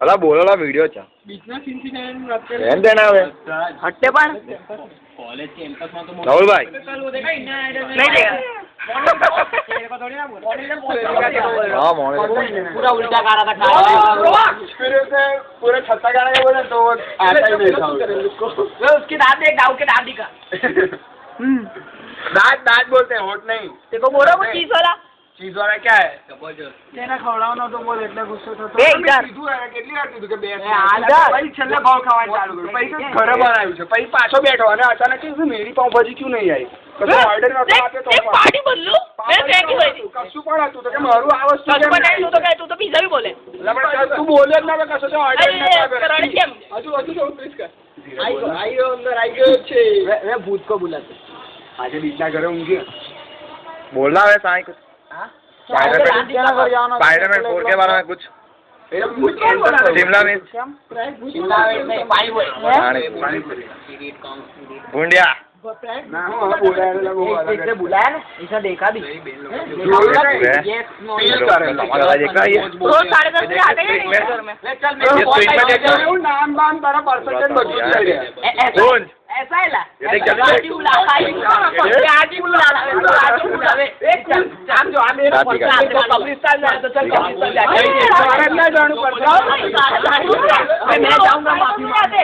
અલા બોલોલા વિડિયો છે બીચના સીન થી વાત કરે એમ દેના આવે હટ્ટે પણ कॉलेज के कैंपस में तो राहुल भाई नहीं देगा हाँ मोने पूरा उल्टा कर रहा था फिर उसे पूरा छत्ता गाड़ा के बोले तो आता ही नहीं था उसकी दांत देख दाऊ के दांत दिखा दांत दांत बोलते हैं होठ नहीं देखो बोलो वो चीज वाला चीज वाला क्या है तेना खवડાવનો તો બોલ એટલે ગુસ્સો થતો એ કીધું એને કેટલી વાર કીધું કે બે પછી છેલ્લે ભાવ ખાવાનું ચાલુ કર્યું પછી તો ઘરે બનાવ્યું છે પછી પાછો બેઠો અને અચાનક કીધું મેરી પાઉં ભાજી ક્यों નહીં આવી કશું ઓર્ડર નતો આપ્યો તો પાર્ટી બદલો મેં ફેંકી ભાઈ કશું પણ હતું તો કે મારું આ વસ્તુ કશું બનાવી તું તો કહે તું તો પીઝા भी બોલે તું બોલે જ ના કશું તો ઓર્ડર નતો કરણ કેમ હજુ જો પ્લીઝ કર આયો અંદર આવી ગયો છે વે ભૂત કો બોલાતે આજે બીજા ઘરે ઊંઘી बोलना है साई कुछ स्पाइडरमैन 4 के बारे में कुछ शिमला मिर्च शिमला मिर्च नहीं पानी पूरी भुंडिया ना हो बोला इसने बुलाया ना इसने देखा भी रोज 10:30 बजे आते हैं घर में चल मैं नाम बाम तारा परसेंटेज बदल गया ऐसा है ला ये देख गाड़ी बुला गाड़ी बुला एक जान जो आ मेरा कब्रिस्तान जाए तो चल कब्रिस्तान जाए भारत ना जाने पड़ता मैं जाऊंगा माफी मांगने